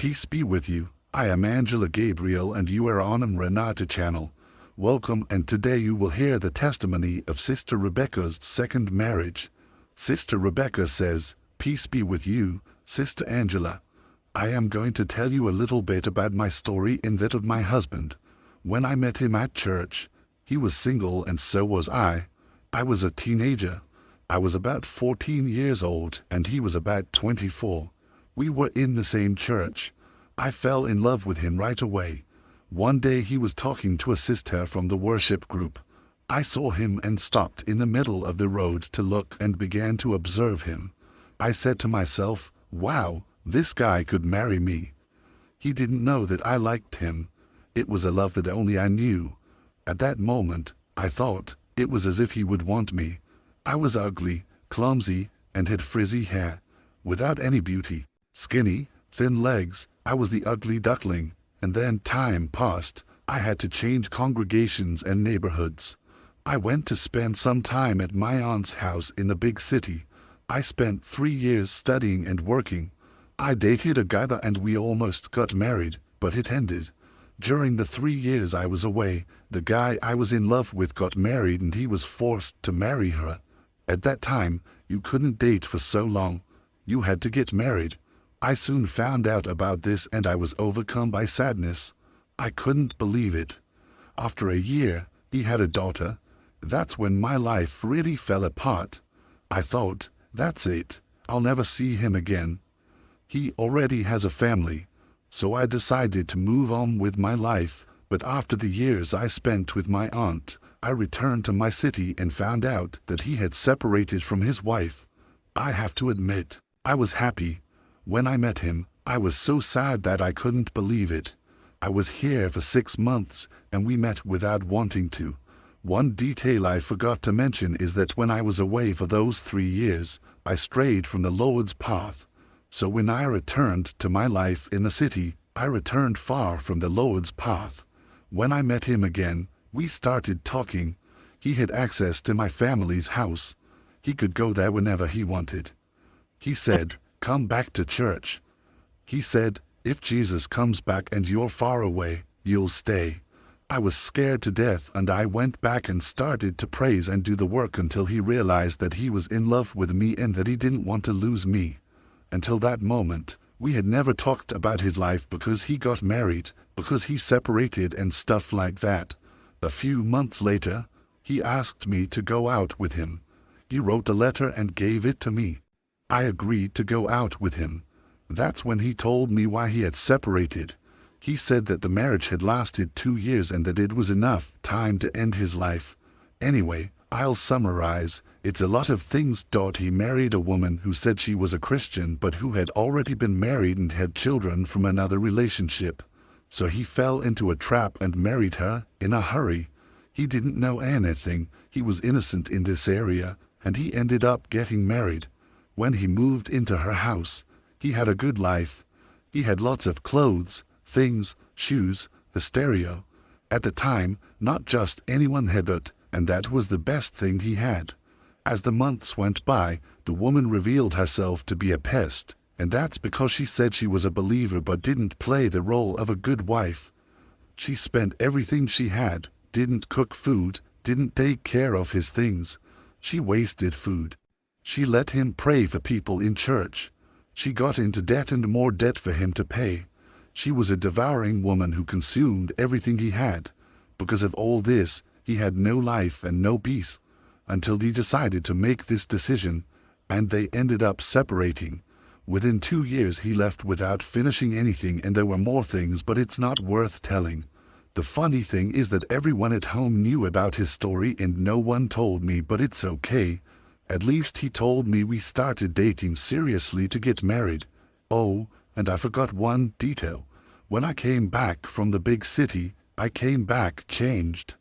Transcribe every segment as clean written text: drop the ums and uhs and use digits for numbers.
Peace be with you. I am Angela Gabriel and you are on Renata channel. Welcome, and today you will hear the testimony of Sister Rebecca's second marriage. Sister Rebecca says, "Peace be with you, Sister Angela. I am going to tell you a little bit about my story and that of my husband. When I met him at church, he was single and so was I. I was a teenager. I was about 14 years old and he was about 24. We were in the same church. I fell in love with him right away. One day he was talking to a sister from the worship group. I saw him and stopped in the middle of the road to look and began to observe him. I said to myself, wow, this guy could marry me. He didn't know that I liked him. It was a love that only I knew. At that moment, I thought it was as if he would want me. I was ugly, clumsy, and had frizzy hair, without any beauty, skinny, thin legs. I was the ugly duckling, and then time passed. I had to change congregations and neighborhoods. I went to spend some time at my aunt's house in the big city. I spent 3 years studying and working. I dated a guy and we almost got married, but it ended. During the 3 years I was away, the guy I was in love with got married and he was forced to marry her. At that time, you couldn't date for so long. You had to get married. I soon found out about this and I was overcome by sadness. I couldn't believe it. After a year, he had a daughter. That's when my life really fell apart. I thought, that's it. I'll never see him again. He already has a family. So I decided to move on with my life, but after the years I spent with my aunt, I returned to my city and found out that he had separated from his wife. I have to admit, I was happy. When I met him, I was so sad that I couldn't believe it. I was here for 6 months, and we met without wanting to. One detail I forgot to mention is that when I was away for those 3 years, I strayed from the Lord's path. So when I returned to my life in the city, I returned far from the Lord's path. When I met him again, we started talking. He had access to my family's house. He could go there whenever he wanted. He said, "Come back to church." He said, "If Jesus comes back and you're far away, you'll stay." I was scared to death and I went back and started to praise and do the work until he realized that he was in love with me and that he didn't want to lose me. Until that moment, we had never talked about his life because he got married, because he separated and stuff like that. A few months later, he asked me to go out with him. He wrote a letter and gave it to me. I agreed to go out with him. That's when he told me why he had separated. He said that the marriage had lasted 2 years and that it was enough time to end his life. Anyway, I'll summarize. It's a lot of things. He married a woman who said she was a Christian but who had already been married and had children from another relationship. So he fell into a trap and married her in a hurry. He didn't know anything. He was innocent in this area, and he ended up getting married. When he moved into her house, he had a good life. He had lots of clothes, things, shoes, the stereo. At the time, not just anyone had it, and that was the best thing he had. As the months went by, the woman revealed herself to be a pest, and that's because she said she was a believer but didn't play the role of a good wife. She spent everything she had, didn't cook food, didn't take care of his things. She wasted food. She let him pray for people in church. She got into debt and more debt for him to pay. She was a devouring woman who consumed everything he had. Because of all this, he had no life and no peace. Until he decided to make this decision, and they ended up separating. Within 2 years he left without finishing anything, and there were more things, but it's not worth telling. The funny thing is that everyone at home knew about his story and no one told me, but it's okay. At least he told me we started dating seriously to get married. Oh, and I forgot one detail. When I came back from the big city, I came back changed.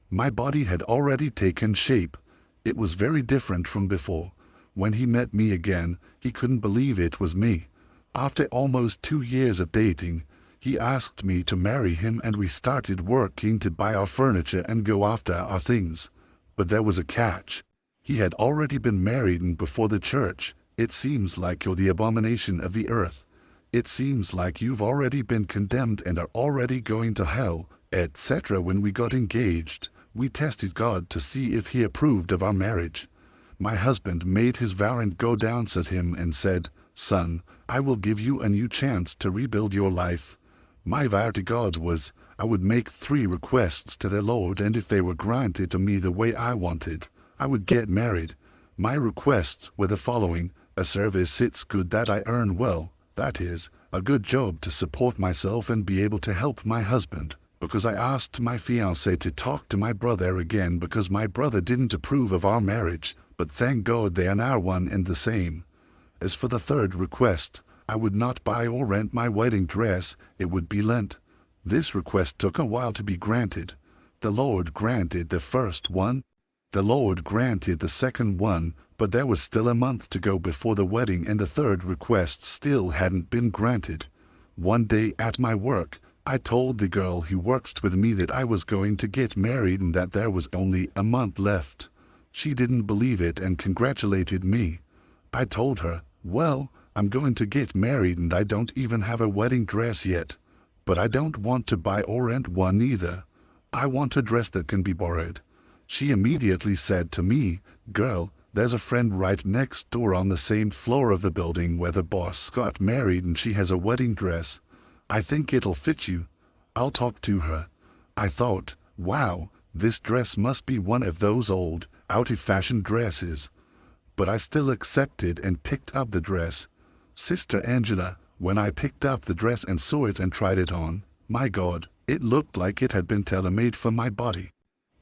My body had already taken shape. It was very different from before. When he met me again, he couldn't believe it was me. After almost 2 years of dating, he asked me to marry him and we started working to buy our furniture and go after our things. But there was a catch. He had already been married and before the church. It seems like you're the abomination of the earth. It seems like you've already been condemned and are already going to hell, etc. When we got engaged, we tested God to see if he approved of our marriage. My husband made his vow and go down at him and said, "Son, I will give you a new chance to rebuild your life." My vow to God was, I would make 3 requests to the Lord, and if they were granted to me the way I wanted, I would get married. My requests were the following: a service it's good that I earn well, that is, a good job to support myself and be able to help my husband, because I asked my fiancé to talk to my brother again because my brother didn't approve of our marriage, but thank God they are now one and the same. As for the 3rd request, I would not buy or rent my wedding dress, it would be lent. This request took a while to be granted. The Lord granted the first one. The Lord granted the second one, but there was still a month to go before the wedding and the 3rd request still hadn't been granted. One day at my work, I told the girl who worked with me that I was going to get married and that there was only a month left. She didn't believe it and congratulated me. I told her, "Well, I'm going to get married and I don't even have a wedding dress yet. But I don't want to buy or rent one either. I want a dress that can be borrowed." She immediately said to me, "Girl, there's a friend right next door on the same floor of the building where the boss got married and she has a wedding dress. I think it'll fit you. I'll talk to her." I thought, wow, this dress must be one of those old, out-of-fashion dresses. But I still accepted and picked up the dress. Sister Angela, when I picked up the dress and saw it and tried it on, my God, it looked like it had been tailor-made for my body.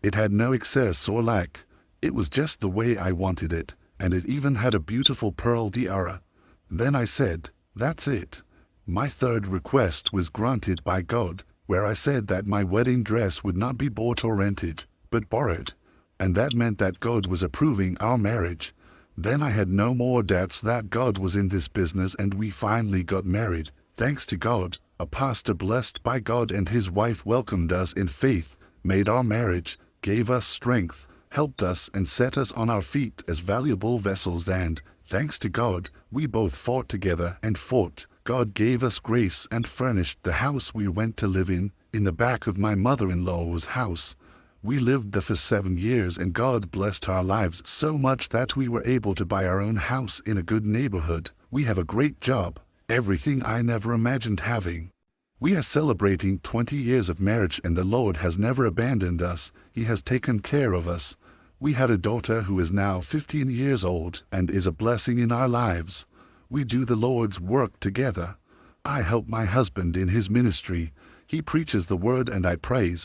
It had no excess or lack. It was just the way I wanted it, and it even had a beautiful pearl tiara. Then I said, that's it. My 3rd request was granted by God, where I said that my wedding dress would not be bought or rented, but borrowed. And that meant that God was approving our marriage. Then I had no more doubts that God was in this business, and we finally got married. Thanks to God, a pastor blessed by God and his wife welcomed us in faith, made our marriage, gave us strength, helped us and set us on our feet as valuable vessels, and, thanks to God, we both fought together and fought. God gave us grace and furnished the house we went to live in the back of my mother-in-law's house. We lived there for 7 years and God blessed our lives so much that we were able to buy our own house in a good neighborhood. We have a great job, everything I never imagined having. We are celebrating 20 years of marriage and the Lord has never abandoned us. He has taken care of us. We had a daughter who is now 15 years old and is a blessing in our lives. We do the Lord's work together. I help my husband in his ministry. He preaches the word and I pray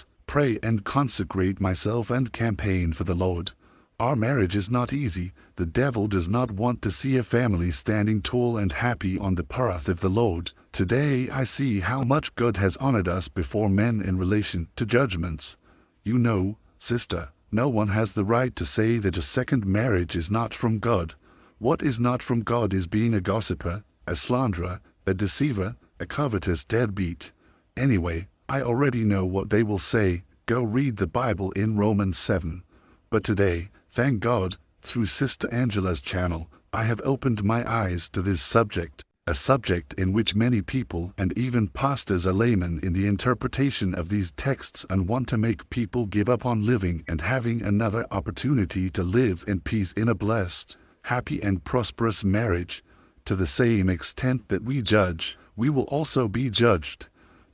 and consecrate myself and campaign for the Lord. Our marriage is not easy. The devil does not want to see a family standing tall and happy on the path of the Lord. Today I see how much God has honored us before men in relation to judgments. You know, sister, no one has the right to say that a second marriage is not from God. What is not from God is being a gossiper, a slanderer, a deceiver, a covetous deadbeat. Anyway, I already know what they will say. Go read the Bible in Romans 7. But today, thank God, through Sister Angela's channel, I have opened my eyes to this subject, a subject in which many people and even pastors are laymen in the interpretation of these texts and want to make people give up on living and having another opportunity to live in peace in a blessed, happy and prosperous marriage. To the same extent that we judge, we will also be judged.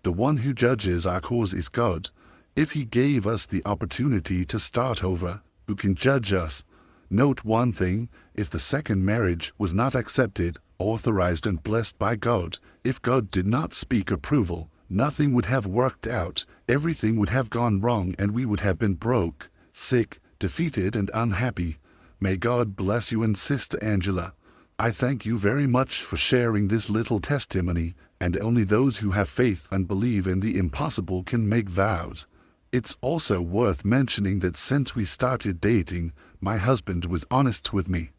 The one who judges our cause is God. If he gave us the opportunity to start over, who can judge us? Note one thing, if the second marriage was not accepted, authorized and blessed by God, if God did not speak approval, nothing would have worked out, everything would have gone wrong and we would have been broke, sick, defeated and unhappy. May God bless you and Sister Angela. I thank you very much for sharing this little testimony, and only those who have faith and believe in the impossible can make vows. It's also worth mentioning that since we started dating, my husband was honest with me.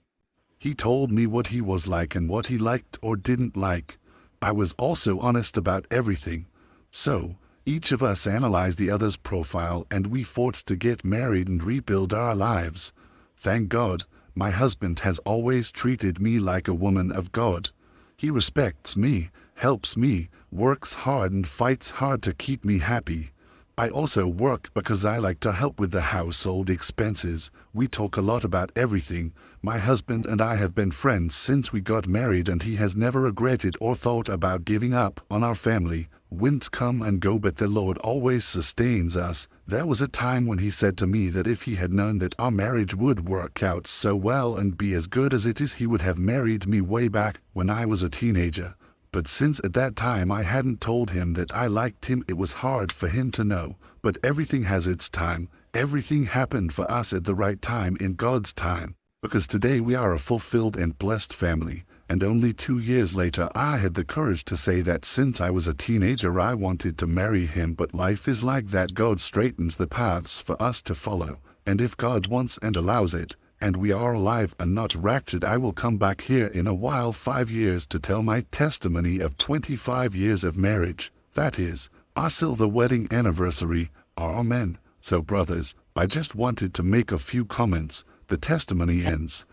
He told me what he was like and what he liked or didn't like. I was also honest about everything. So, each of us analyzed the other's profile and we fought to get married and rebuild our lives. Thank God, my husband has always treated me like a woman of God. He respects me, helps me, works hard and fights hard to keep me happy. I also work because I like to help with the household expenses. We talk a lot about everything. My husband and I have been friends since we got married, and he has never regretted or thought about giving up on our family. Winds come and go, but the Lord always sustains us. There was a time when he said to me that if he had known that our marriage would work out so well and be as good as it is, he would have married me way back when I was a teenager. But since at that time I hadn't told him that I liked him, it was hard for him to know. But everything has its time. Everything happened for us at the right time, in God's time. Because today we are a fulfilled and blessed family. And only 2 years later I had the courage to say that since I was a teenager I wanted to marry him. But life is like that. God straightens the paths for us to follow. And if God wants and allows it, and we are alive and not raptured, I will come back here in a while, 5 years, to tell my testimony of 25 years of marriage. That is, our silver wedding anniversary. Amen. So brothers, I just wanted to make a few comments. The testimony ends.